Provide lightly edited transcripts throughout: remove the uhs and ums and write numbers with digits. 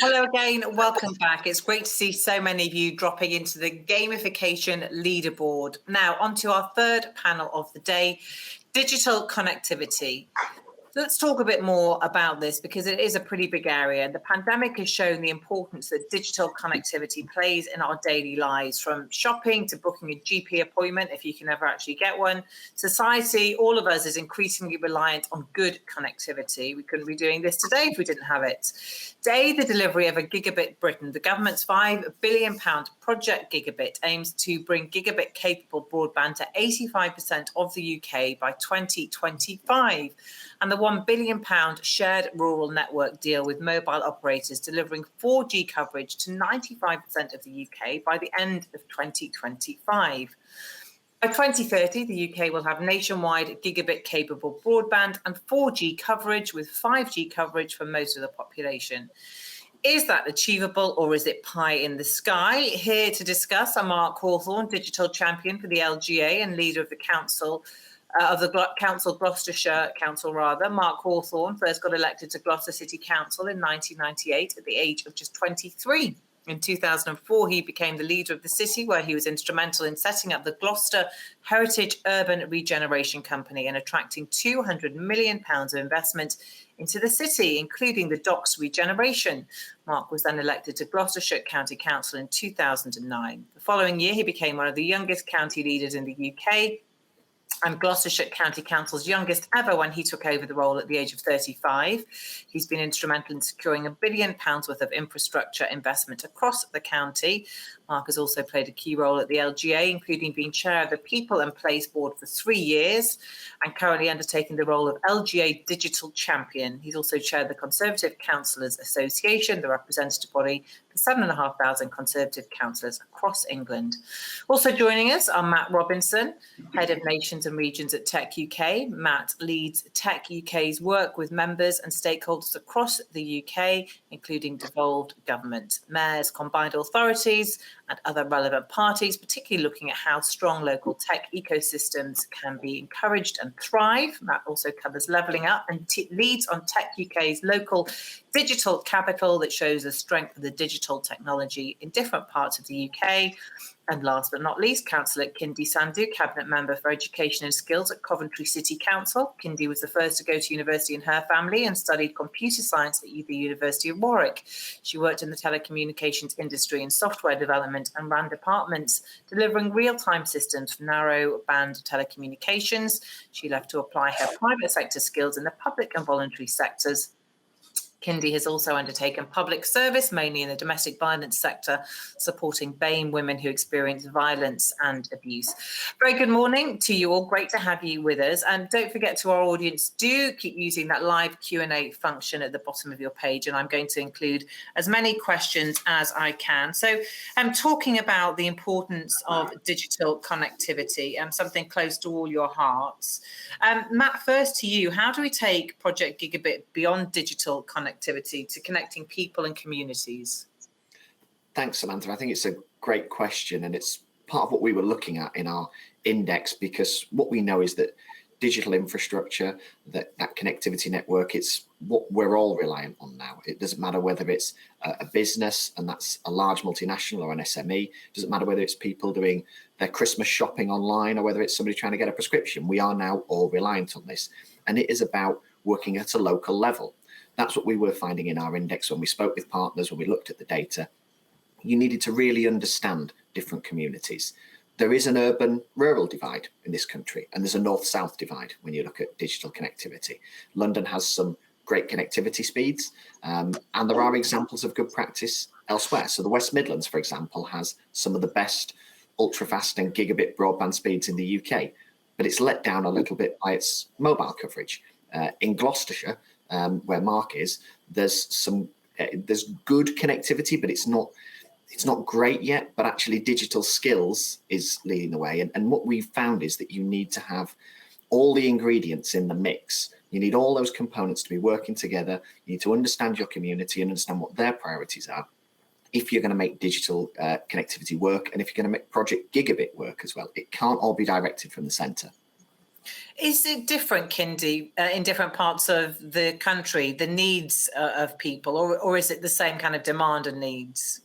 Hello again, welcome back. It's great to see so many of you dropping into the gamification leaderboard. Now, on to our third panel of the day, digital connectivity. So let's talk a bit more about this because it is a pretty big area. The pandemic has shown the importance that digital connectivity plays in our daily lives, from shopping to booking a GP appointment, if you can ever actually get one. Society, all of us, is increasingly reliant on good connectivity. We couldn't be doing this today if we didn't have it. Today, the delivery of a Gigabit Britain, the government's £5 billion Project Gigabit, aims to bring gigabit-capable broadband to 85% of the UK by 2025. And the £1 billion shared rural network deal with mobile operators delivering 4G coverage to 95% of the UK by the end of 2025. By 2030, the UK will have nationwide gigabit-capable broadband and 4G coverage with 5G coverage for most of the population. Is that achievable or is it pie in the sky? Here to discuss are Mark Hawthorne, digital champion for the LGA and leader of the council. Gloucestershire Council. Mark Hawthorne first got elected to Gloucester City Council in 1998 at the age of just 23. In 2004, he became the leader of the city, where he was instrumental in setting up the Gloucester Heritage Urban Regeneration Company and attracting £200 million of investment into the city, including the docks regeneration. Mark was then elected to Gloucestershire County Council in 2009. The following year, he became one of the youngest county leaders in the UK, and Gloucestershire County Council's youngest ever when he took over the role at the age of 35. He's been instrumental in securing £1 billion worth of infrastructure investment across the county. Mark has also played a key role at the LGA, including being chair of the People and Place Board for 3 years and currently undertaking the role of LGA Digital Champion. He's also chaired the Conservative Councillors Association, the representative body for 7,500 Conservative councillors across England. Also joining us are Matt Robinson, Head of Nations and Regions at Tech UK. Matt leads Tech UK's work with members and stakeholders across the UK, including devolved government, mayors, combined authorities, and other relevant parties, particularly looking at how strong local tech ecosystems can be encouraged and thrive. Matt also covers levelling up and leads on Tech UK's local digital capital that shows the strength of the digital technology in different parts of the UK. And last but not least, Councillor Kindy Sandhu, Cabinet Member for Education and Skills at Coventry City Council. Kindy was the first to go to university in her family and studied computer science at the University of Warwick. She worked in the telecommunications industry in software development and ran departments delivering real-time systems for narrow-band telecommunications. She left to apply her private sector skills in the public and voluntary sectors. Kindy has also undertaken public service, mainly in the domestic violence sector, supporting BAME women who experience violence and abuse. Very good morning to you all. Great to have you with us. And don't forget, to our audience, do keep using that live Q&A function at the bottom of your page, and I'm going to include as many questions as I can. So I'm talking about the importance of digital connectivity, something close to all your hearts. Matt, first to you, how do we take Project Gigabit beyond digital connectivity to connecting people and communities? Thanks, Samantha. I think it's a great question, and it's part of what we were looking at in our index, because what we know is that digital infrastructure, that connectivity network, it's what we're all reliant on now. It doesn't matter whether it's a business, and that's a large multinational, or an SME. It doesn't matter whether it's people doing their Christmas shopping online, or whether it's somebody trying to get a prescription. We are now all reliant on this, and it is about working at a local level. That's what we were finding in our index when we spoke with partners, when we looked at the data. You needed to really understand different communities. There is an urban-rural divide in this country, and there's a north-south divide when you look at digital connectivity. London has some great connectivity speeds, and there are examples of good practice elsewhere. So the West Midlands, for example, has some of the best ultra-fast and gigabit broadband speeds in the UK, but it's let down a little bit by its mobile coverage. In Gloucestershire, where Mark is, there's good connectivity, but it's not great yet. But actually, digital skills is leading the way. And what we've found is that you need to have all the ingredients in the mix. You need all those components to be working together. You need to understand your community and understand what their priorities are, if you're going to make digital connectivity work, and if you're going to make Project Gigabit work as well. It can't all be directed from the centre. Is it different, Kindy, in different parts of the country, the needs of people, or is it the same kind of demand and needs?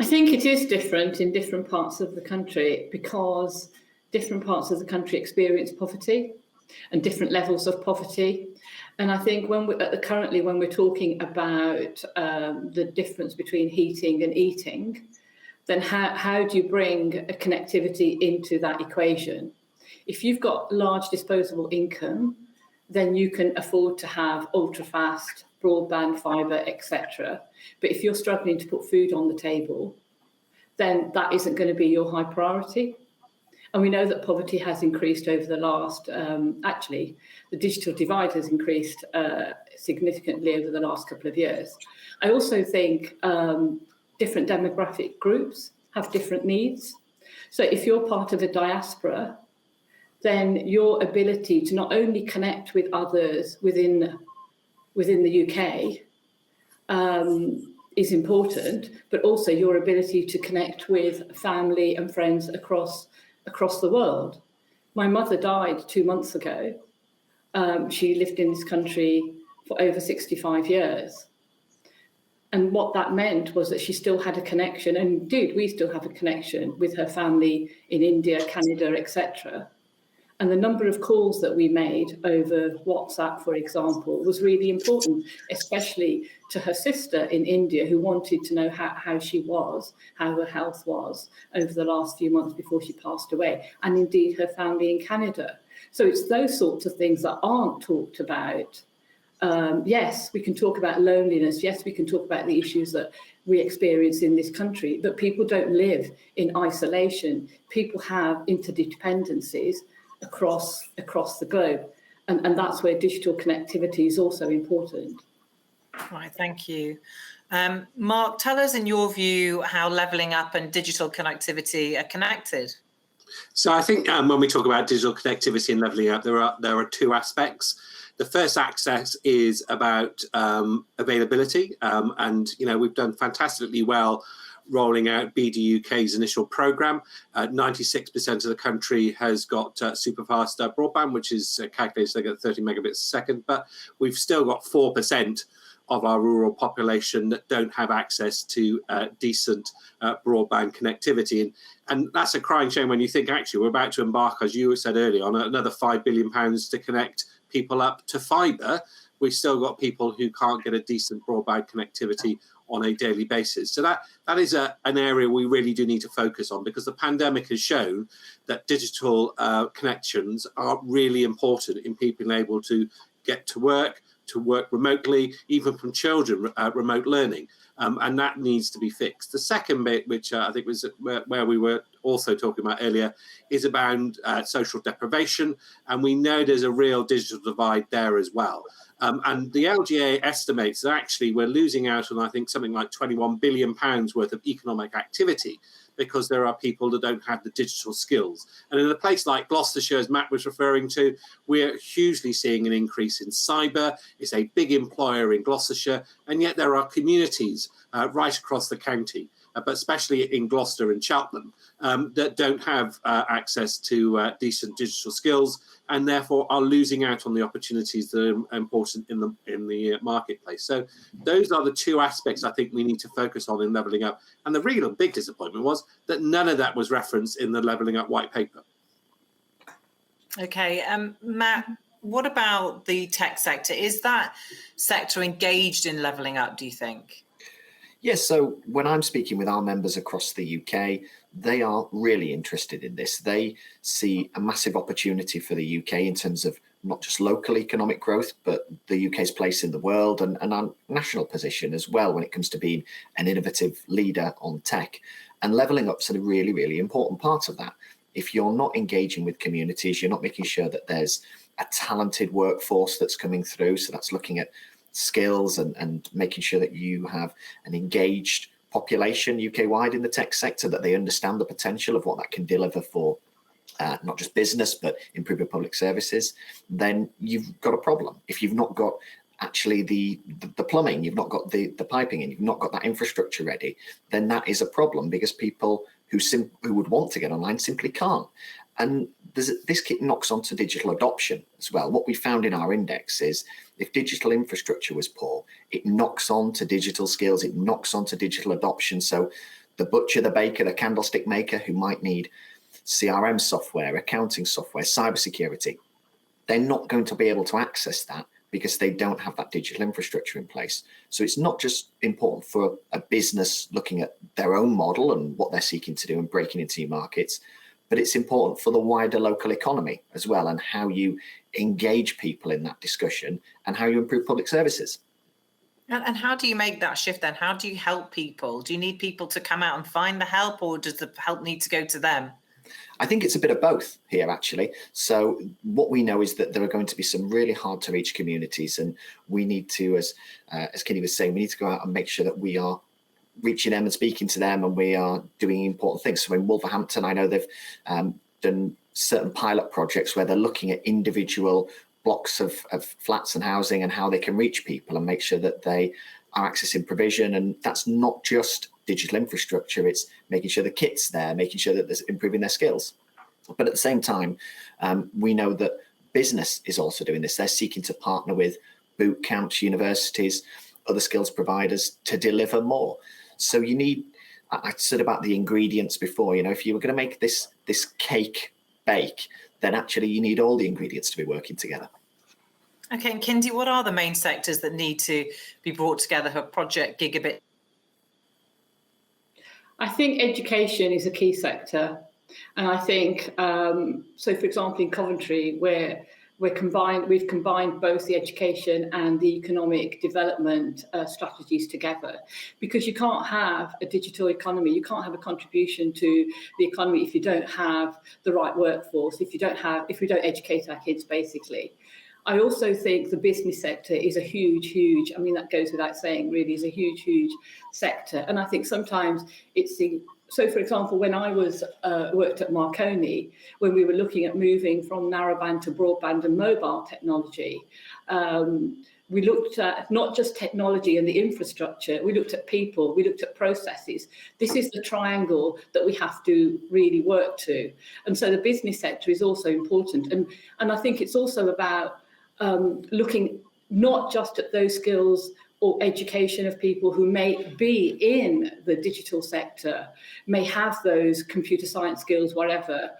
I think it is different in different parts of the country because different parts of the country experience poverty and different levels of poverty. And I think currently when we're talking about the difference between heating and eating, then how do you bring a connectivity into that equation? If you've got large disposable income, then you can afford to have ultra-fast broadband, fibre, etc. But if you're struggling to put food on the table, then that isn't going to be your high priority. And we know that poverty has increased over the last, actually, the digital divide has increased significantly over the last couple of years. I also think different demographic groups have different needs. So if you're part of a diaspora, then your ability to not only connect with others within the UK is important, but also your ability to connect with family and friends across the world. My mother died 2 months ago. She lived in this country for over 65 years. And what that meant was that she still had a connection, and indeed we still have a connection with her family in India, Canada, etc. And the number of calls that we made over WhatsApp, for example, was really important, especially to her sister in India, who wanted to know how she was, how her health was over the last few months before she passed away, and indeed her family in Canada. So it's those sorts of things that aren't talked about. Yes, we can talk about loneliness. Yes, we can talk about the issues that we experience in this country, but people don't live in isolation. People have interdependencies across the globe. And that's where digital connectivity is also important. Right, thank you. Mark, tell us in your view how levelling up and digital connectivity are connected. So I think when we talk about digital connectivity and levelling up, there are two aspects. The first access is about availability, and we've done fantastically well rolling out BDUK's initial programme. 96% of the country has got super fast broadband, which is calculated to get 30 megabits a second, but we've still got 4% of our rural population that don't have access to decent broadband connectivity. And that's a crying shame when you think, actually, we're about to embark, as you said earlier, on another £5 billion to connect people up to fibre. We've still got people who can't get a decent broadband connectivity on a daily basis. So that is an area we really do need to focus on, because the pandemic has shown that digital connections are really important in people able to get to work remotely, even from children, remote learning. And that needs to be fixed. The second bit, which I think was where we were also talking about earlier, is about social deprivation. And we know there's a real digital divide there as well. And the LGA estimates that actually we're losing out on, I think, something like £21 billion worth of economic activity, because there are people that don't have the digital skills. And in a place like Gloucestershire, as Matt was referring to, we're hugely seeing an increase in cyber. It's a big employer in Gloucestershire, and yet there are communities right across the county, but especially in Gloucester and Cheltenham, that don't have access to decent digital skills, and therefore are losing out on the opportunities that are important in the marketplace. So those are the two aspects I think we need to focus on in levelling up. And the real big disappointment was that none of that was referenced in the levelling up white paper. Okay, Matt, what about the tech sector? Is that sector engaged in levelling up, do you think? Yes, so when I'm speaking with our members across the UK, they are really interested in this. They see a massive opportunity for the UK in terms of not just local economic growth, but the UK's place in the world and our national position as well when it comes to being an innovative leader on tech. And levelling up's a really, really important part of that. If you're not engaging with communities, you're not making sure that there's a talented workforce that's coming through. So that's looking at skills and making sure that you have an engaged population UK-wide in the tech sector, that they understand the potential of what that can deliver for not just business, but improving public services, then you've got a problem. If you've not got actually the plumbing, you've not got the piping, and you've not got that infrastructure ready, then that is a problem, because people who would want to get online simply can't. And this knocks onto digital adoption as well. What we found in our index is if digital infrastructure was poor, it knocks on to digital skills, it knocks on to digital adoption. So the butcher, the baker, the candlestick maker who might need CRM software, accounting software, cybersecurity, they're not going to be able to access that because they don't have that digital infrastructure in place. So it's not just important for a business looking at their own model and what they're seeking to do and breaking into new markets, but it's important for the wider local economy as well, and how you engage people in that discussion and how you improve public services. And how do you make that shift then? How do you help people? Do you need people to come out and find the help, or does the help need to go to them? I think it's a bit of both here, actually. So what we know is that there are going to be some really hard to reach communities, and we need to, as Kenny was saying, we need to go out and make sure that we are reaching them and speaking to them, and we are doing important things. So in Wolverhampton, I know they've done certain pilot projects where they're looking at individual blocks of flats and housing and how they can reach people and make sure that they are accessing provision. And that's not just digital infrastructure, it's making sure the kit's there, making sure that they're improving their skills. But at the same time, we know that business is also doing this. They're seeking to partner with boot camps, universities, other skills providers to deliver more. So you need, I said about the ingredients before, if you were going to make this cake bake, then actually you need all the ingredients to be working together. Okay, and Kindy, what are the main sectors that need to be brought together for Project Gigabit? I think education is a key sector. And I think, so for example, in Coventry, where we've combined both the education and the economic development strategies together, because you can't have a digital economy, you can't have a contribution to the economy if you don't have the right workforce, if we don't educate our kids, basically. I also think the business sector is a huge, I mean, that goes without saying, really, is a huge sector. And I think sometimes so, for example, when I worked at Marconi, when we were looking at moving from narrowband to broadband and mobile technology, we looked at not just technology and the infrastructure, we looked at people, we looked at processes. This is the triangle that we have to really work to. And so the business sector is also important. And I think it's also about looking not just at those skills or education of people who may be in the digital sector, may have those computer science skills, whatever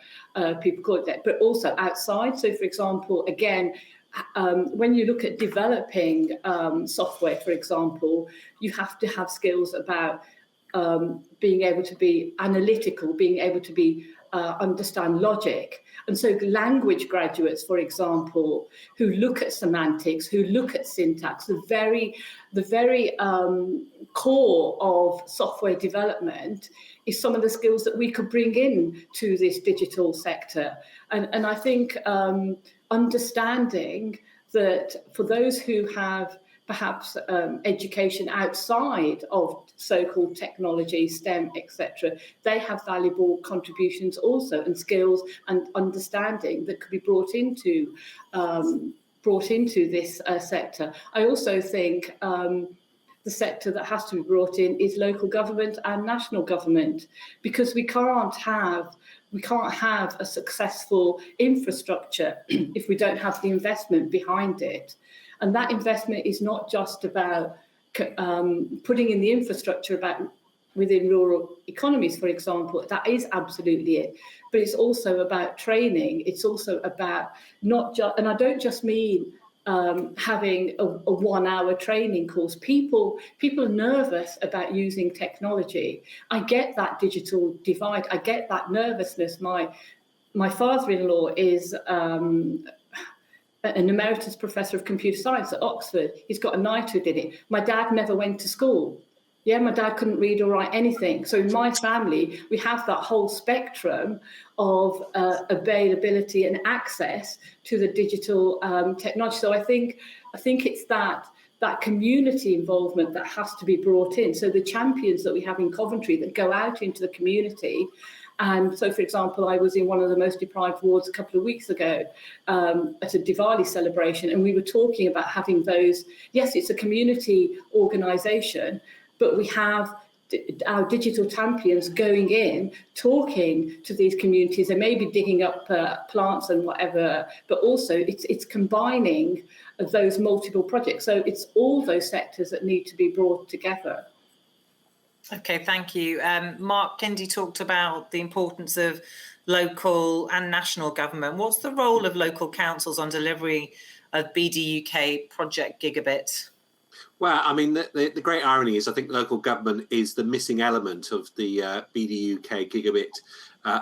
people call it, but also outside. So, for example, again, when you look at developing software, for example, you have to have skills about being able to be analytical, being able to be understand logic. And so language graduates, for example, who look at semantics, who look at syntax, the very core of software development is some of the skills that we could bring in to this digital sector. And I think understanding that for those who have perhaps education outside of so-called technology, STEM, etc., they have valuable contributions also, and skills and understanding that could be brought into this sector. I also think the sector that has to be brought in is local government and national government, because we can't have a successful infrastructure if we don't have the investment behind it. And that investment is not just about putting in the infrastructure within rural economies, for example. That is absolutely it. But it's also about training. It's also about not just, and I don't just mean having a 1 hour training course. People are nervous about using technology. I get that digital divide. I get that nervousness. My father-in-law is an emeritus professor of computer science at Oxford. He's got a knighthood in it. My dad never went to school. Yeah, my dad couldn't read or write anything. So in my family, we have that whole spectrum of availability and access to the digital technology. So I think it's that community involvement that has to be brought in. So the champions that we have in Coventry that go out into the community. And so, for example, I was in one of the most deprived wards a couple of weeks ago at a Diwali celebration, and we were talking about having those. Yes, it's a community organisation, but we have our digital champions going in, talking to these communities. They may be digging up plants and whatever, but also it's combining those multiple projects. So it's all those sectors that need to be brought together. Okay, thank you. Mark, Kindy talked about the importance of local and national government. What's the role of local councils on delivery of BDUK Project Gigabit? Well, I mean, the great irony is I think local government is the missing element of the BDUK Gigabit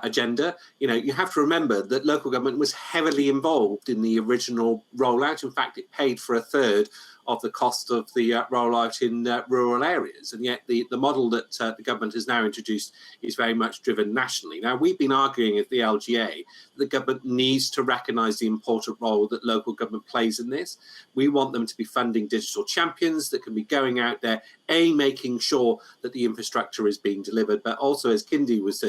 agenda. You know, you have to remember that local government was heavily involved in the original rollout. In fact, it paid for a third of the cost of the rollout in rural areas. And yet the model that the government has now introduced is very much driven nationally. Now, we've been arguing at the LGA that the government needs to recognise the important role that local government plays in this. We want them to be funding digital champions that can be going out there, making sure that the infrastructure is being delivered, but also, as Kindy was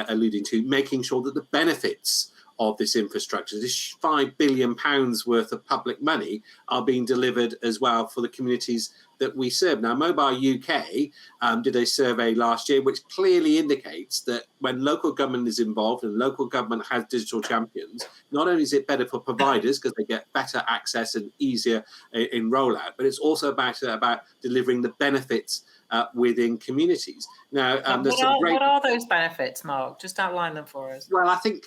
alluding to, making sure that the benefits of this infrastructure, this £5 billion worth of public money, are being delivered as well for the communities that we serve. Now, Mobile UK did a survey last year which clearly indicates that when local government is involved and local government has digital champions, not only is it better for providers because they get better access and easier in rollout, but it's also about delivering the benefits within communities. Now, what are those benefits, Mark? Just outline them for us. Well, I think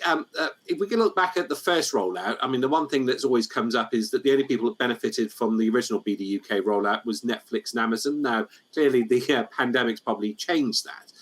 if we can look back at the first rollout, I mean, the one thing that's always comes up is that the only people that benefited from the original BDUK rollout was Netflix and Amazon. Now, clearly the pandemic's probably changed that.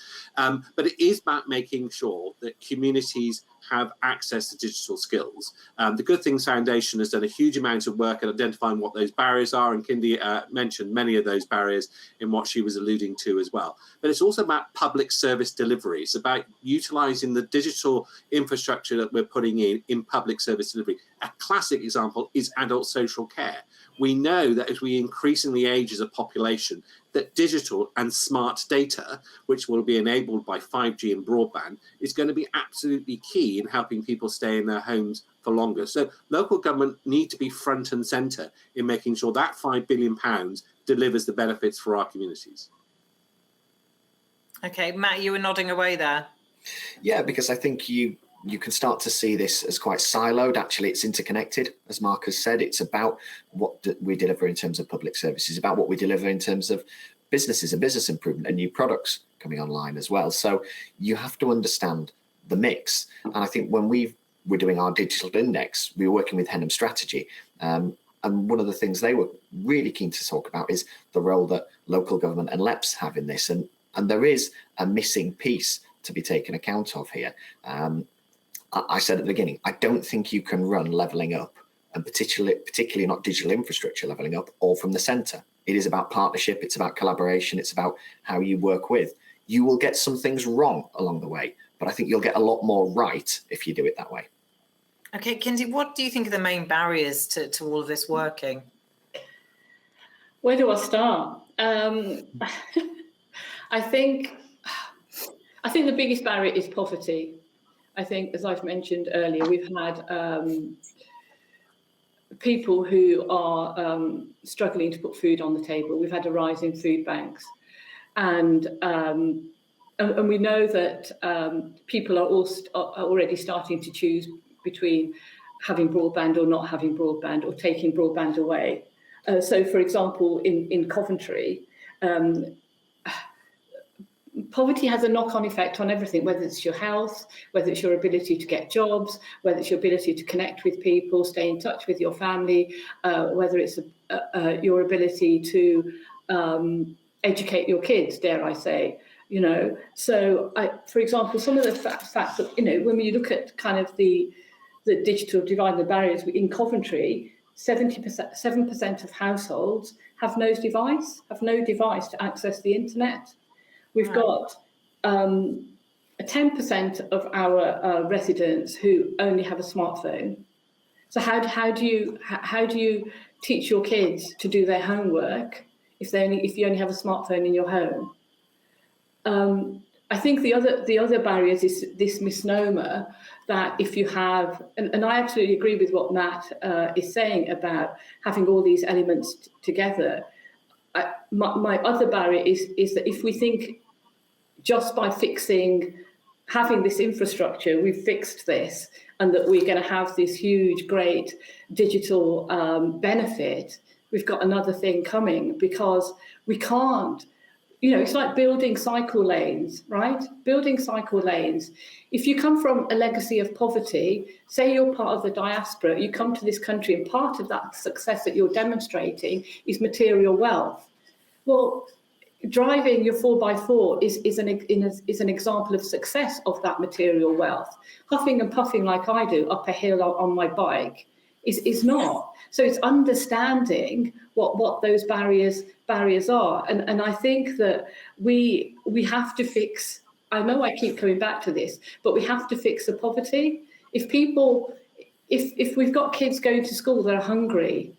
But it is about making sure that communities have access to digital skills. The Good Things Foundation has done a huge amount of work at identifying what those barriers are, and Kindy mentioned many of those barriers in what she was alluding to as well. But it's also about public service delivery. It's about utilising the digital infrastructure that we're putting in public service delivery. A classic example is adult social care. We know that as we increasingly age as a population, that digital and smart data, which will be enabled by 5G and broadband, is going to be absolutely key in helping people stay in their homes for longer. So local government need to be front and centre in making sure that £5 billion delivers the benefits for our communities. Okay, Matt, you were nodding away there. Yeah, because I think you can start to see this as quite siloed. Actually, it's interconnected, as Mark has said. It's about what we deliver in terms of public services, about what we deliver in terms of businesses and business improvement and new products coming online as well. So you have to understand the mix. And I think when we're doing our digital index, we were working with Henham Strategy. And one of the things they were really keen to talk about is the role that local government and LEPs have in this. And there is a missing piece to be taken account of here. I said at the beginning, I don't think you can run levelling up, and particularly not digital infrastructure levelling up, all from the centre. It is about partnership, it's about collaboration, it's about how you work with. You will get some things wrong along the way, but I think you'll get a lot more right if you do it that way. Okay, Kindy, what do you think are the main barriers to all of this working? Where do I start? I think the biggest barrier is poverty. I think, as I've mentioned earlier, we've had people who are struggling to put food on the table. We've had a rise in food banks, and we know that people are already starting to choose between having broadband or not having broadband, or taking broadband away. So, for example, in Coventry, poverty has a knock-on effect on everything, whether it's your health, whether it's your ability to get jobs, whether it's your ability to connect with people, stay in touch with your family, whether it's your ability to educate your kids, dare I say, you know. So, for example, some of the facts that, you know, when we look at kind of the digital divide and the barriers in Coventry, 7% of households have no device to access the internet. We've got 10% of our residents who only have a smartphone. So how do you teach your kids to do their homework if you only have a smartphone in your home? I think the other barrier is this misnomer that if you have, and I absolutely agree with what Matt is saying about having all these elements together. My other barrier is that if we think just by having this infrastructure, we've fixed this, and that we're going to have this huge, great digital benefit. We've got another thing coming, because we can't, it's like building cycle lanes, right? Building cycle lanes. If you come from a legacy of poverty, say you're part of the diaspora, you come to this country, and part of that success that you're demonstrating is material wealth. Well, driving your 4x4 is an example of success of that material wealth. Huffing and puffing like I do up a hill on my bike is not. So it's understanding what those barriers are. And I think that we have to fix, I know I keep coming back to this, but we have to fix the poverty. If we've got kids going to school that are hungry,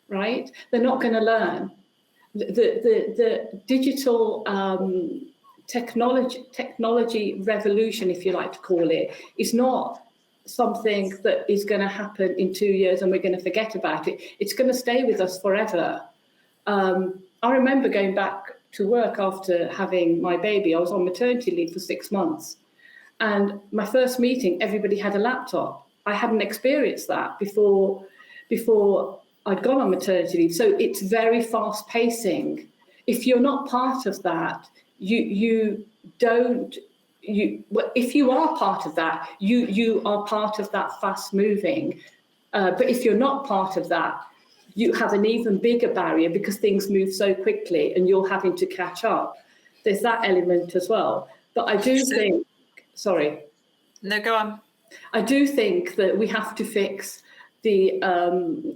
right, they're not going to learn. The digital technology revolution, if you like to call it, is not something that is going to happen in 2 years and we're going to forget about it. It's going to stay with us forever. I remember going back to work after having my baby. I was on maternity leave for 6 months. And my first meeting, everybody had a laptop. I hadn't experienced that before I'd gone on maternity leave. So it's very fast pacing. If you're not part of that, if you are part of that, you are part of that fast moving. But if you're not part of that, you have an even bigger barrier, because things move so quickly and you're having to catch up. There's that element as well. But I do think, sorry. No, go on. I do think that we have to fix the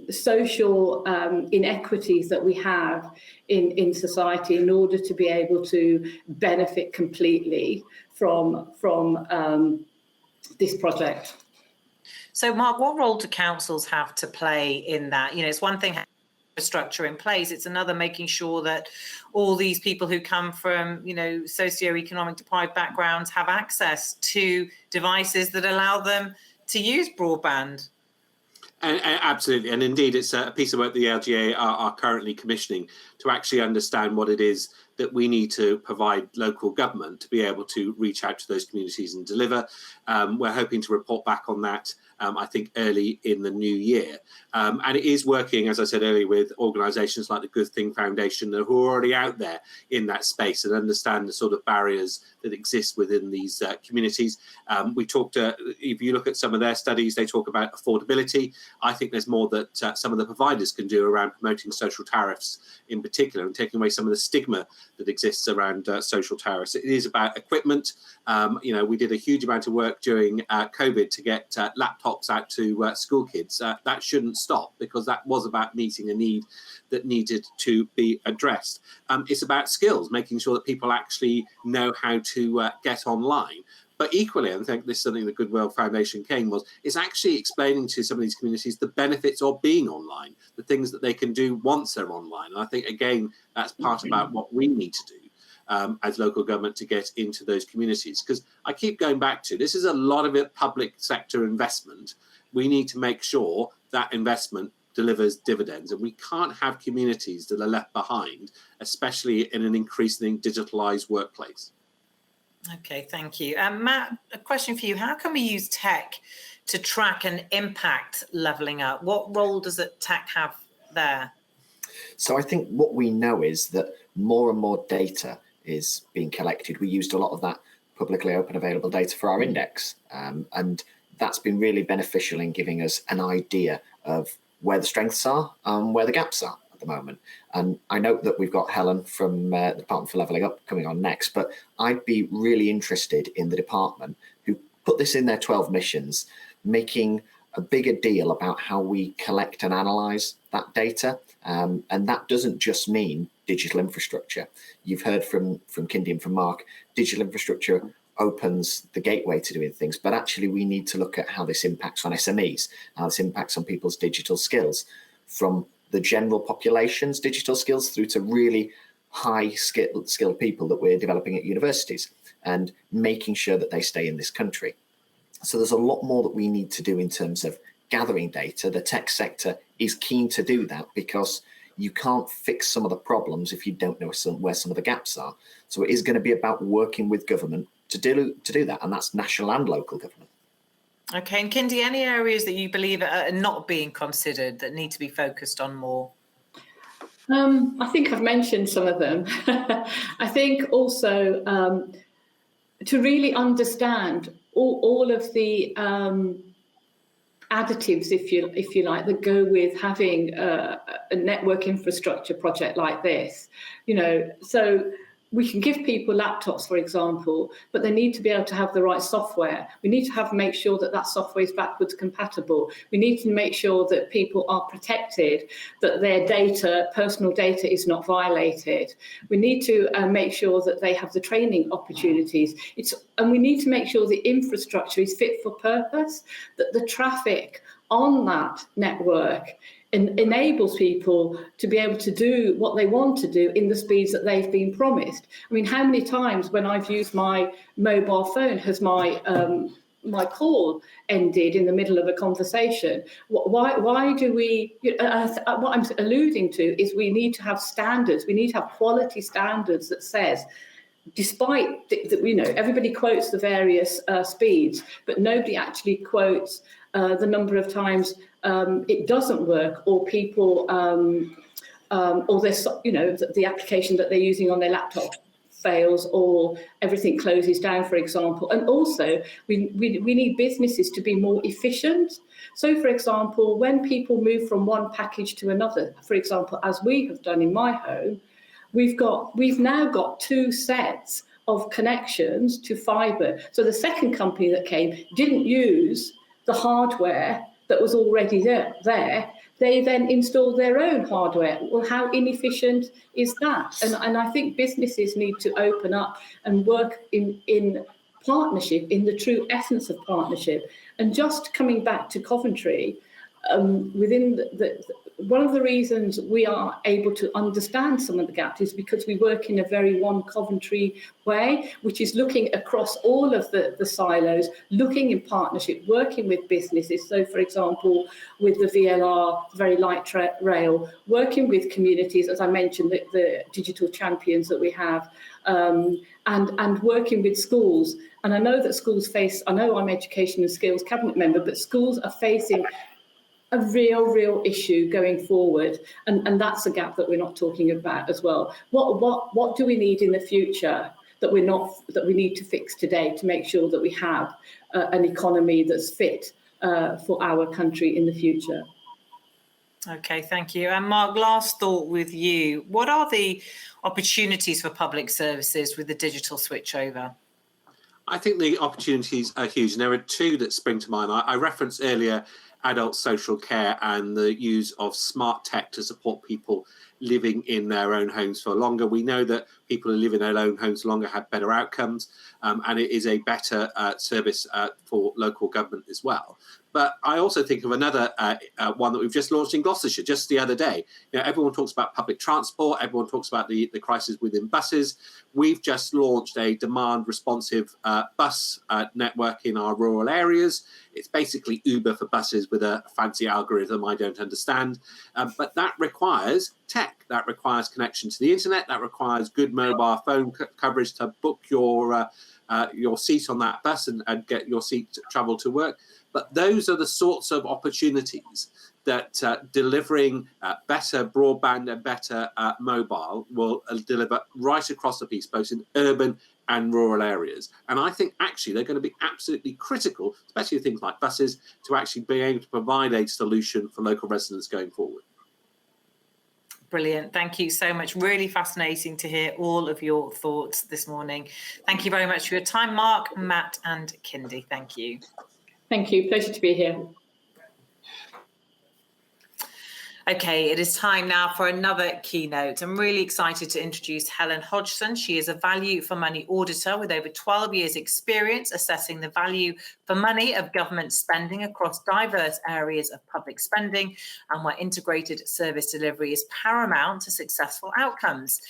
social inequities that we have in society in order to be able to benefit completely from this project. So, Mark, what role do councils have to play in that? It's one thing having infrastructure in place. It's another making sure that all these people who come from, socioeconomic deprived backgrounds have access to devices that allow them to use broadband. And absolutely. And indeed, it's a piece of work the LGA are currently commissioning to actually understand what it is that we need to provide local government to be able to reach out to those communities and deliver. We're hoping to report back on that, I think, early in the new year. And it is working, as I said earlier, with organisations like the Good Thing Foundation who are already out there in that space and understand the sort of barriers that exist within these communities. We talked, if you look at some of their studies, they talk about affordability. I think there's more that some of the providers can do around promoting social tariffs in particular and taking away some of the stigma that exists around social tariffs. It is about equipment. We did a huge amount of work during COVID to get laptops out to school kids. That shouldn't stop, because that was about meeting a need that needed to be addressed. It's about skills, making sure that people actually know how to get online. But equally, and I think this is something the Goodwill Foundation came was, is actually explaining to some of these communities the benefits of being online, the things that they can do once they're online. And I think, again, that's part about what we need to do as local government to get into those communities. Because I keep going back to, this is a lot of it public sector investment. We need to make sure that investment delivers dividends, and we can't have communities that are left behind, especially in an increasingly digitalized workplace. Okay, thank you. Matt, a question for you. How can we use tech to track and impact levelling up? What role does tech have there? So I think what we know is that more and more data is being collected. We used a lot of that publicly open available data for our index, and that's been really beneficial in giving us an idea of where the strengths are and where the gaps are at the moment. And I note that we've got Helen from the Department for Levelling Up coming on next, but I'd be really interested in the department who put this in their 12 missions, making a bigger deal about how we collect and analyse that data. And that doesn't just mean digital infrastructure. You've heard from Kindy and from Mark, digital infrastructure opens the gateway to doing things, but actually we need to look at how this impacts on SMEs, how this impacts on people's digital skills, from the general population's digital skills through to really high skilled people that we're developing at universities, and making sure that they stay in this country. So there's a lot more that we need to do in terms of gathering data. The tech sector is keen to do that because you can't fix some of the problems if you don't know where some of the gaps are. So it is going to be about working with government to do that, and that's national and local government. Okay, and Kindy, any areas that you believe are not being considered that need to be focused on more? I think I've mentioned some of them. I think also to really understand all of the additives, if you like, that go with having a network infrastructure project like this. So we can give people laptops, for example, but they need to be able to have the right software. We need to make sure that software is backwards compatible. We need to make sure that people are protected, that their data, personal data, is not violated. We need to make sure that they have the training opportunities. And we need to make sure the infrastructure is fit for purpose, that the traffic on that network enables people to be able to do what they want to do in the speeds that they've been promised. I mean, how many times when I've used my mobile phone has my call ended in the middle of a conversation? Why do we? What I'm alluding to is we need to have standards. We need to have quality standards that says, despite everybody quotes the various speeds, but nobody actually quotes the number of times it doesn't work, or people, or the application that they're using on their laptop fails, or everything closes down, for example. And also, we need businesses to be more efficient. So, for example, when people move from one package to another, for example, as we have done in my home, we've now got 2 sets of connections to fibre. So the second company that came didn't use the hardware that was already there. They then installed their own hardware. Well, how inefficient is that? And I think businesses need to open up and work in partnership, in the true essence of partnership. And just coming back to Coventry, within one of the reasons we are able to understand some of the gaps is because we work in a very one Coventry way, which is looking across all of the silos, looking in partnership, working with businesses. So, for example, with the VLR, very light rail, working with communities, as I mentioned, the digital champions that we have, and working with schools. And I know that schools I know I'm Education and Skills Cabinet member, but schools are facing a real issue going forward, and that's a gap that we're not talking about as well. What do we need in the future that we need to fix today to make sure that we have an economy that's fit for our country in the future? Okay, thank you. And Mark, last thought with you. What are the opportunities for public services with the digital switchover? I think the opportunities are huge, and there are 2 that spring to mind. I referenced earlier adult social care and the use of smart tech to support people living in their own homes for longer. We know that people who live in their own homes longer have better outcomes, and it is a better service for local government as well. But I also think of another one that we've just launched in Gloucestershire just the other day. Everyone talks about public transport. Everyone talks about the crisis within buses. We've just launched a demand responsive bus network in our rural areas. It's basically Uber for buses with a fancy algorithm I don't understand. But that requires tech. That requires connection to the internet. That requires good mobile phone coverage to book your seat on that bus and get your seat to travel to work. But those are the sorts of opportunities that delivering better broadband and better mobile will deliver right across the piece, both in urban and rural areas. And I think actually they're going to be absolutely critical, especially things like buses, to actually be able to provide a solution for local residents going forward. Brilliant. Thank you so much. Really fascinating to hear all of your thoughts this morning. Thank you very much for your time, Mark, Matt and Kindy. Thank you. Thank you. Pleasure to be here. Okay, it is time now for another keynote. I'm really excited to introduce Helen Hodgson. She is a value for money auditor with over 12 years experience assessing the value for money of government spending across diverse areas of public spending, and where integrated service delivery is paramount to successful outcomes.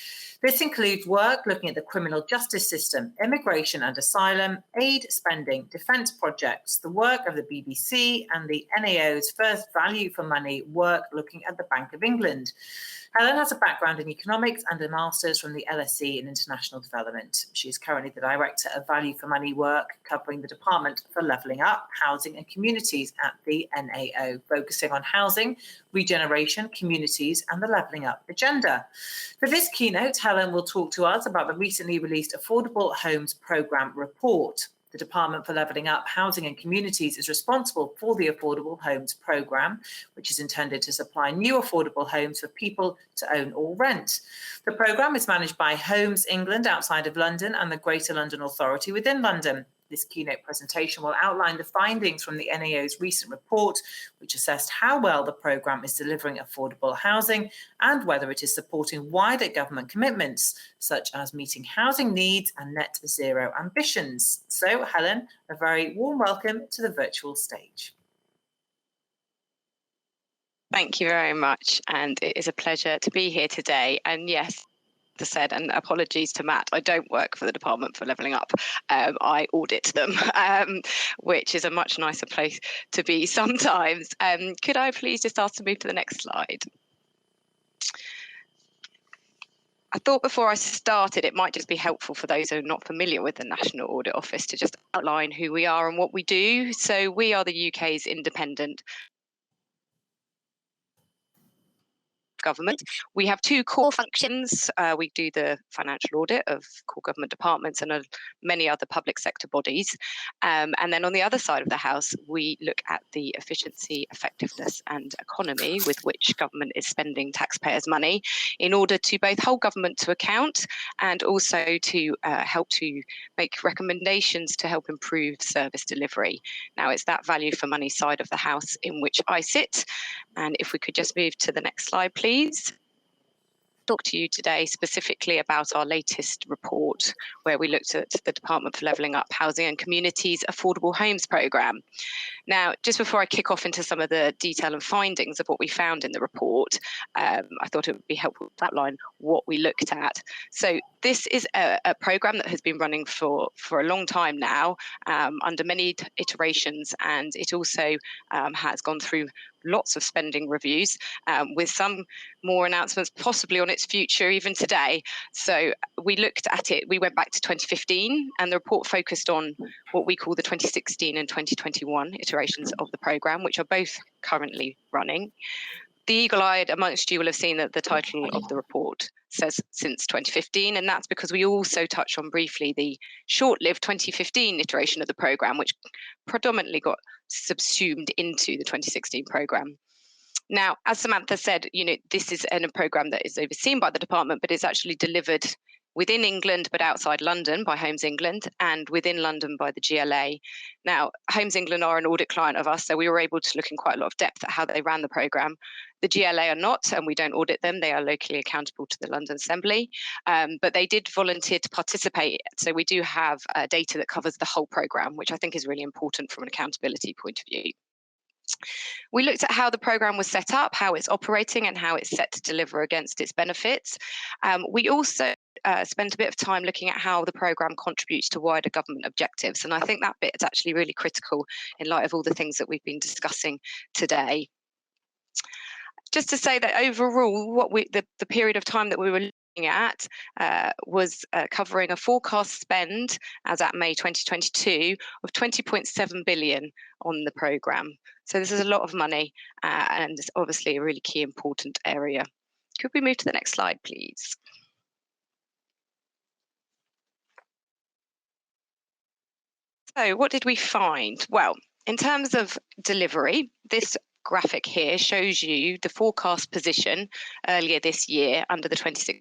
This includes work looking at the criminal justice system, immigration and asylum, aid spending, defence projects, the work of the BBC and the NAO's first value for money work looking working at the Bank of England. Helen has a background in economics and a master's from the LSE in international development. She is currently the Director of Value for Money work, covering the Department for Levelling Up, Housing and Communities at the NAO, focusing on housing, regeneration, communities and the Levelling Up agenda. For this keynote, Helen will talk to us about the recently released Affordable Homes Programme report. The Department for Levelling Up, Housing and Communities is responsible for the Affordable Homes Programme, which is intended to supply new affordable homes for people to own or rent. The programme is managed by Homes England outside of London and the Greater London Authority within London. This keynote presentation will outline the findings from the NAO's recent report, which assessed how well the programme is delivering affordable housing and whether it is supporting wider government commitments, such as meeting housing needs and net zero ambitions. So, Helen, a very warm welcome to the virtual stage. Thank you very much, and it is a pleasure to be here today. And yes, as said, and apologies to Matt, I don't work for the Department for Levelling Up. I audit them, which is a much nicer place to be sometimes. Could I please just ask to move to the next slide? I thought before I started, it might just be helpful for those who are not familiar with the National Audit Office to just outline who we are and what we do. So we are the UK's independent government. We have two core functions. We do the financial audit of core government departments and many other public sector bodies. And then on the other side of the house, we look at the efficiency, effectiveness and economy with which government is spending taxpayers' money in order to both hold government to account and also to help to make recommendations to help improve service delivery. Now, it's that value for money side of the house in which I sit. And if we could just move to the next slide, please. Talk to you today specifically about our latest report, where we looked at the Department for Levelling Up, Housing and Communities Affordable Homes Programme. Now, just before I kick off into some of the detail and findings of what we found in the report, I thought it would be helpful to outline what we looked at. So this is a programme that has been running for a long time now, under many iterations, and it also has gone through lots of spending reviews, with some more announcements possibly on its future even today. So we looked at it, we went back to 2015, and the report focused on what we call the 2016 and 2021 iterations of the programme, which are both currently running. The eagle-eyed amongst you will have seen that the title of the report says since 2015, and that's because we also touch on briefly the short-lived 2015 iteration of the programme, which predominantly got subsumed into the 2016 programme. Now, as Samantha said, this is a programme that is overseen by the department, but it's actually delivered within England, but outside London by Homes England, and within London by the GLA. Now, Homes England are an audit client of us, so we were able to look in quite a lot of depth at how they ran the programme. The GLA are not, and we don't audit them. They are locally accountable to the London Assembly, but they did volunteer to participate. So we do have data that covers the whole programme, which I think is really important from an accountability point of view. We looked at how the programme was set up, how it's operating and how it's set to deliver against its benefits. We also spent a bit of time looking at how the programme contributes to wider government objectives. And I think that bit is actually really critical in light of all the things that we've been discussing today. Just to say that overall, the period of time that we were looking at was covering a forecast spend as at May 2022 of 20.7 billion on the programme. So this is a lot of money, and it's obviously a really key important area. Could we move to the next slide, please? So what did we find? Well, in terms of delivery, this graphic here shows you the forecast position earlier this year under the 26.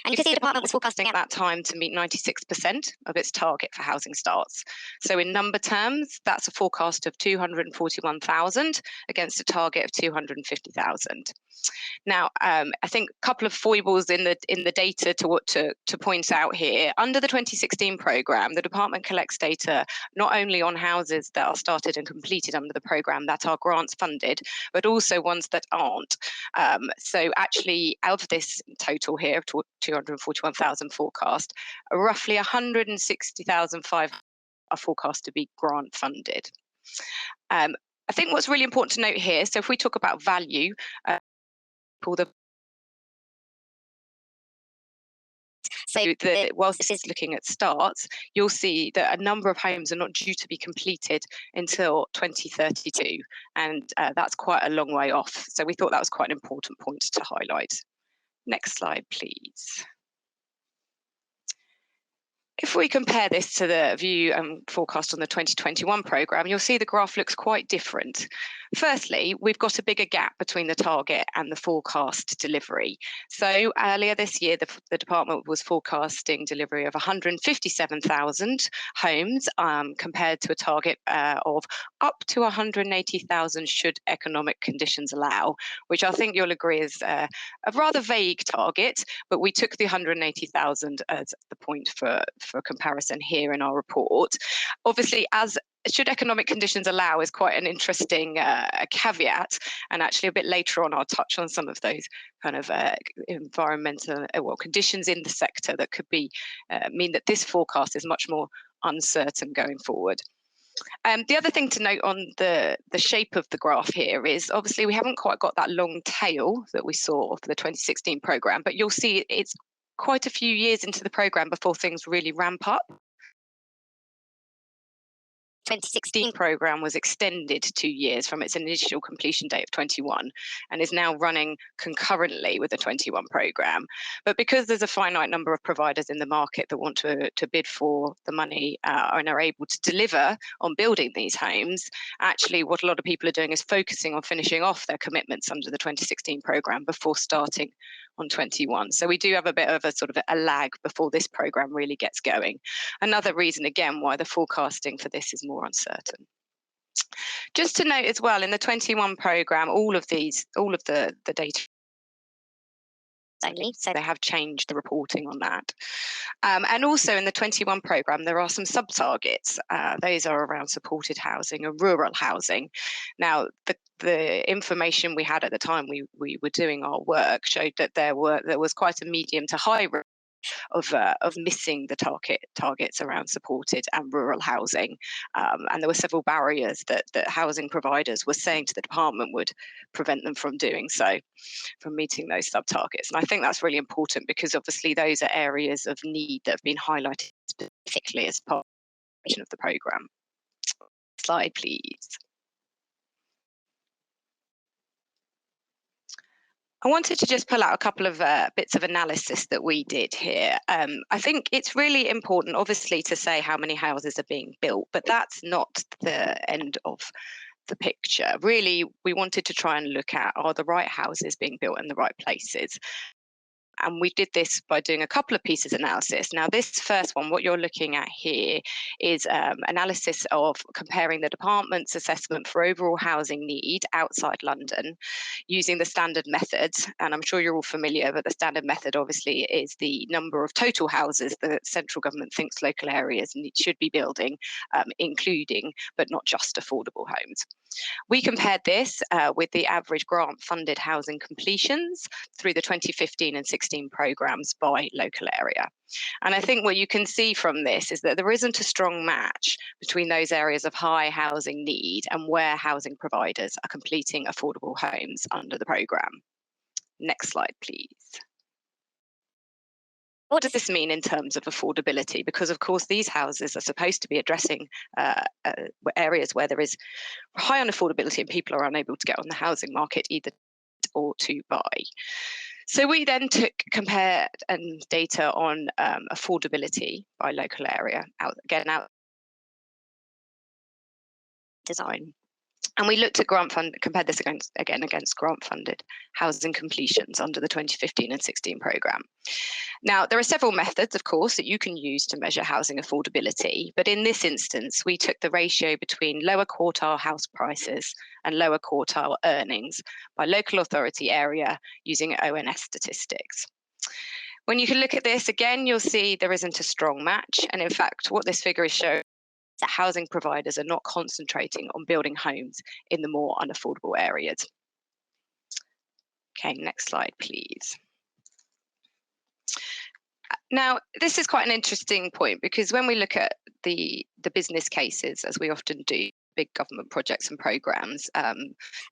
And you can see the department was forecasting at that time to meet 96% of its target for housing starts. So in number terms, that's a forecast of 241,000 against a target of 250,000. Now, I think a couple of foibles in the data to point out here. Under the 2016 programme, the department collects data not only on houses that are started and completed under the programme that are grants funded, but also ones that aren't. So actually, out of this total here of 241,000 forecast, roughly 160,500 are forecast to be grant funded. I think what's really important to note here, so if we talk about value, whilst this is looking at starts, you'll see that a number of homes are not due to be completed until 2032, and that's quite a long way off. So we thought that was quite an important point to highlight. Next slide, please. If we compare this to the view and forecast on the 2021 programme, you'll see the graph looks quite different. Firstly, we've got a bigger gap between the target and the forecast delivery. So earlier this year, the department was forecasting delivery of 157,000 homes compared to a target of up to 180,000 should economic conditions allow, which I think you'll agree is a rather vague target, but we took the 180,000 as the point for comparison here in our report. Obviously, as should economic conditions allow is quite an interesting caveat, and actually a bit later on I'll touch on some of those kind of environmental conditions in the sector that could be mean that this forecast is much more uncertain going forward. The other thing to note on the shape of the graph here is obviously we haven't quite got that long tail that we saw for the 2016 programme, but you'll see it's quite a few years into the programme before things really ramp up. 2016 programme was extended 2 years from its initial completion date of 21 and is now running concurrently with the 21 programme. But because there's a finite number of providers in the market that want to bid for the money and are able to deliver on building these homes, actually what a lot of people are doing is focusing on finishing off their commitments under the 2016 programme before starting on 21. So we do have a bit of a sort of a lag before this programme really gets going. Another reason, again, why the forecasting for this is more uncertain. Just to note as well, in the 21 programme, all of the data only, so they have changed the reporting on that. And also in the 21 programme, there are some sub-targets. Those are around supported housing and rural housing. Now, the information we had at the time we were doing our work showed that there was quite a medium to high risk of missing the targets around supported and rural housing, and there were several barriers that housing providers were saying to the department would prevent them from doing so, from meeting those sub-targets. And I think that's really important because obviously those are areas of need that have been highlighted specifically as part of the programme. Slide, please. I wanted to just pull out a couple of bits of analysis that we did here. I think it's really important, obviously, to say how many houses are being built, but that's not the end of the picture. Really, we wanted to try and look at, are the right houses being built in the right places? And we did this by doing a couple of pieces of analysis. Now, this first one, what you're looking at here is analysis of comparing the department's assessment for overall housing need outside London using the standard methods. And I'm sure you're all familiar, but the standard method obviously is the number of total houses that central government thinks local areas should be building, including but not just affordable homes. We compared this with the average grant-funded housing completions through the 2015 and 16 programmes by local area. And I think what you can see from this is that there isn't a strong match between those areas of high housing need and where housing providers are completing affordable homes under the programme. Next slide, please. What does this mean in terms of affordability? Because, of course, these houses are supposed to be addressing areas where there is high unaffordability and people are unable to get on the housing market either or to buy. So we then compared data on affordability by local area, out design. And we looked at compared this against grant-funded housing completions under the 2015 and 16 programme. Now, there are several methods, of course, that you can use to measure housing affordability. But in this instance, we took the ratio between lower quartile house prices and lower quartile earnings by local authority area using ONS statistics. When you can look at this again, you'll see there isn't a strong match. And in fact, what this figure is showing that housing providers are not concentrating on building homes in the more unaffordable areas. Okay, next slide, please. Now, this is quite an interesting point because when we look at the business cases, as we often do, big government projects and programs.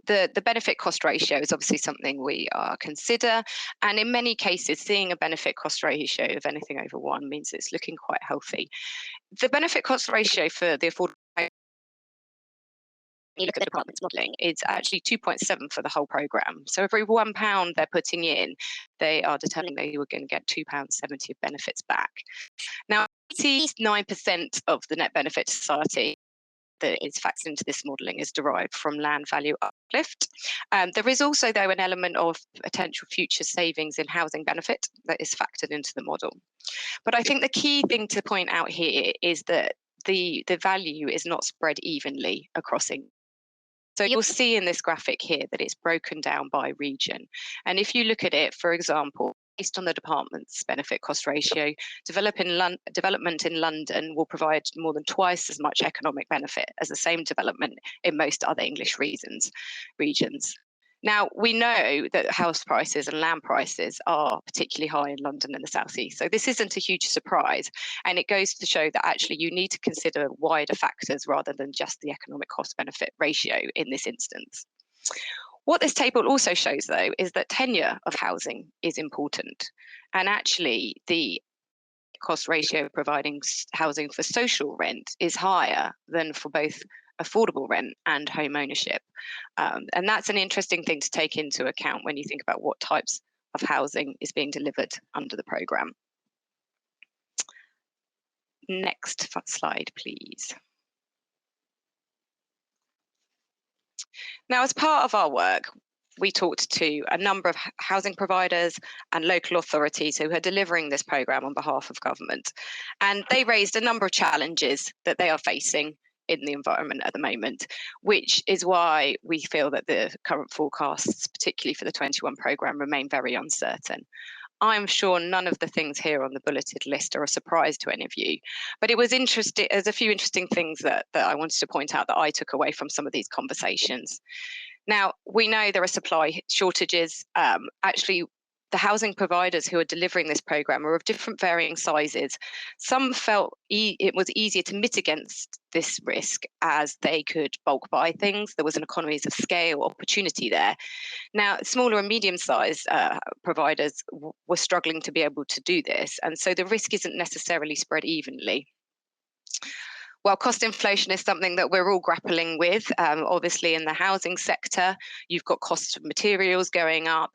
The benefit cost ratio is obviously something we consider, and in many cases seeing a benefit cost ratio of anything over 1 means it's looking quite healthy. The benefit cost ratio for the affordable, you look at the department's modelling, it's actually 2.7 for the whole programme. So every £1 they're putting in, they are determining they were going to get £2.70 of benefits back. Now, 89% of the net benefit to society that is factored into this modelling is derived from land value uplift. There is also, though, an element of potential future savings in housing benefit that is factored into the model. But I think the key thing to point out here is that the value is not spread evenly across England. So you'll see in this graphic here that it's broken down by region. And if you look at it, for example, based on the department's benefit cost ratio, development in London will provide more than twice as much economic benefit as the same development in most other English regions. Now, we know that house prices and land prices are particularly high in London and the South East. So this isn't a huge surprise. And it goes to show that actually you need to consider wider factors rather than just the economic cost benefit ratio in this instance. What this table also shows, though, is that tenure of housing is important. And actually, the cost ratio of providing housing for social rent is higher than for both affordable rent and home ownership. And that's an interesting thing to take into account when you think about what types of housing is being delivered under the programme. Next slide, please. Now, as part of our work, we talked to a number of housing providers and local authorities who are delivering this programme on behalf of government. And they raised a number of challenges that they are facing in the environment at the moment, which is why we feel that the current forecasts, particularly for the 21 programme, remain very uncertain. I'm sure none of the things here on the bulleted list are a surprise to any of you, but it was interesting. There's a few interesting things that I wanted to point out that I took away from some of these conversations. Now, we know there are supply shortages. Actually, the housing providers who are delivering this programme are of different varying sizes. Some felt it was easier to mitigate against this risk as they could bulk buy things. There was an economies of scale opportunity there. Now, smaller and medium-sized providers were struggling to be able to do this, and so the risk isn't necessarily spread evenly. While cost inflation is something that we're all grappling with, obviously in the housing sector, you've got cost of materials going up,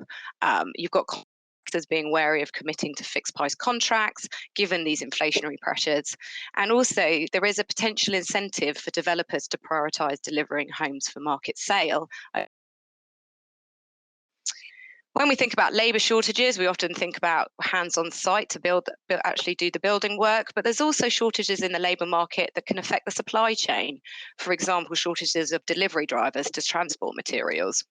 you've got contractors being wary of committing to fixed price contracts, given these inflationary pressures. And also there is a potential incentive for developers to prioritise delivering homes for market sale. When we think about labour shortages, we often think about hands on site to actually do the building work, but there's also shortages in the labour market that can affect the supply chain. For example, shortages of delivery drivers to transport materials.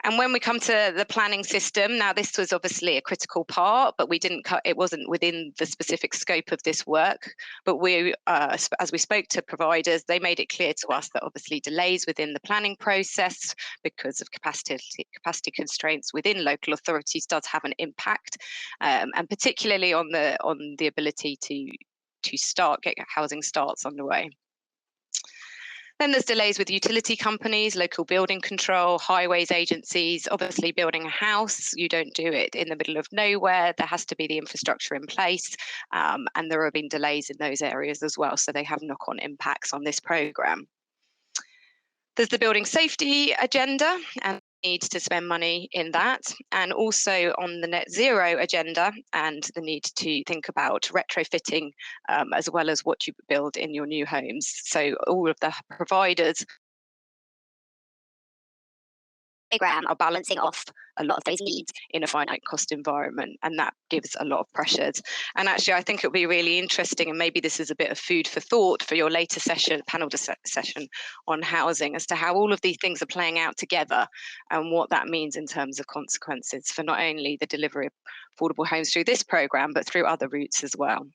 And when we come to the planning system, now this was obviously a critical part, but it wasn't within the specific scope of this work. But as we spoke to providers, they made it clear to us that obviously delays within the planning process because of capacity constraints within local authorities does have an impact, and particularly on the ability to get housing starts underway. Then there's delays with utility companies, local building control, highways agencies. Obviously, building a house, you don't do it in the middle of nowhere. There has to be the infrastructure in place, and there have been delays in those areas as well. So they have knock-on impacts on this programme. There's the building safety agenda and need to spend money in that, and also on the net zero agenda and the need to think about retrofitting as well as what you build in your new homes. So all of the providers are balancing off a lot of those needs in a finite cost environment, and that gives a lot of pressures. And actually, I think it'll be really interesting, and maybe this is a bit of food for thought for your later panel session on housing, as to how all of these things are playing out together and what that means in terms of consequences for not only the delivery of affordable homes through this programme, but through other routes as well.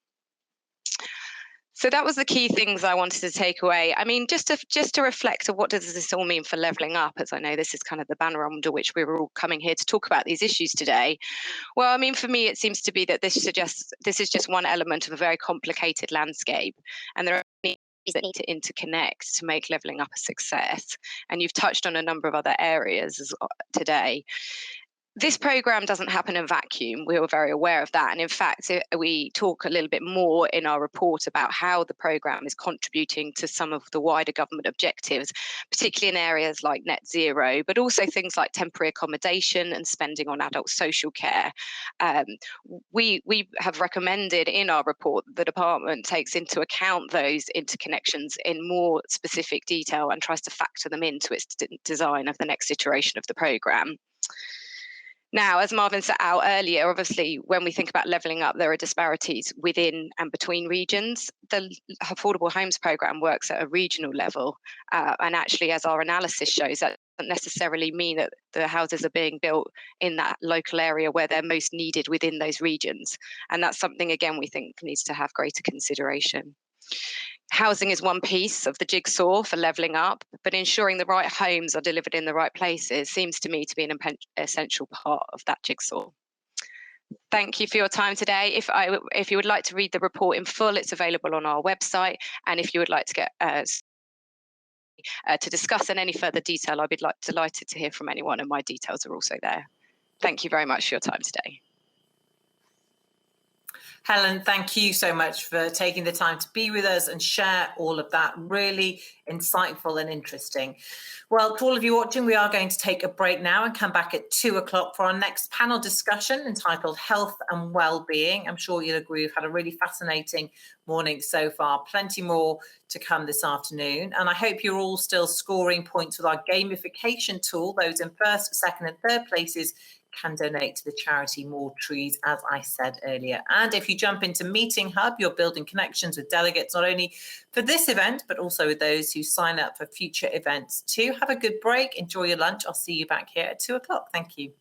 So that was the key things I wanted to take away. I mean, just to reflect on what does this all mean for levelling up, as I know this is kind of the banner under which we were all coming here to talk about these issues today. Well, I mean, for me, it seems to be that this is just one element of a very complicated landscape, and there are many that need to interconnect to make levelling up a success. And you've touched on a number of other areas today. This programme doesn't happen in a vacuum. We were very aware of that. And in fact, we talk a little bit more in our report about how the programme is contributing to some of the wider government objectives, particularly in areas like net zero, but also things like temporary accommodation and spending on adult social care. We have recommended in our report that the department takes into account those interconnections in more specific detail and tries to factor them into its design of the next iteration of the programme. Now, as Marvin set out earlier, obviously, when we think about levelling up, there are disparities within and between regions. The Affordable Homes Programme works at a regional level. And actually, as our analysis shows, that doesn't necessarily mean that the houses are being built in that local area where they're most needed within those regions. And that's something, again, we think needs to have greater consideration. Housing is one piece of the jigsaw for levelling up, but ensuring the right homes are delivered in the right places seems to me to be an essential part of that jigsaw. Thank you for your time today. If you would like to read the report in full, it's available on our website. And if you would like to get to discuss in any further detail, I'd be delighted to hear from anyone, and my details are also there. Thank you very much for your time today. Helen, thank you so much for taking the time to be with us and share all of that. Really insightful and interesting. Well, to all of you watching, we are going to take a break now and come back at 2 o'clock for our next panel discussion entitled Health and Wellbeing. I'm sure you'll agree we've had a really fascinating morning so far. Plenty more to come this afternoon. And I hope you're all still scoring points with our gamification tool. Those in first, second and third places can donate to the charity More Trees, as I said earlier. And if you jump into Meeting Hub, you're building connections with delegates, not only for this event, but also with those who sign up for future events too. Have a good break. Enjoy your lunch. I'll see you back here at 2 o'clock. Thank you.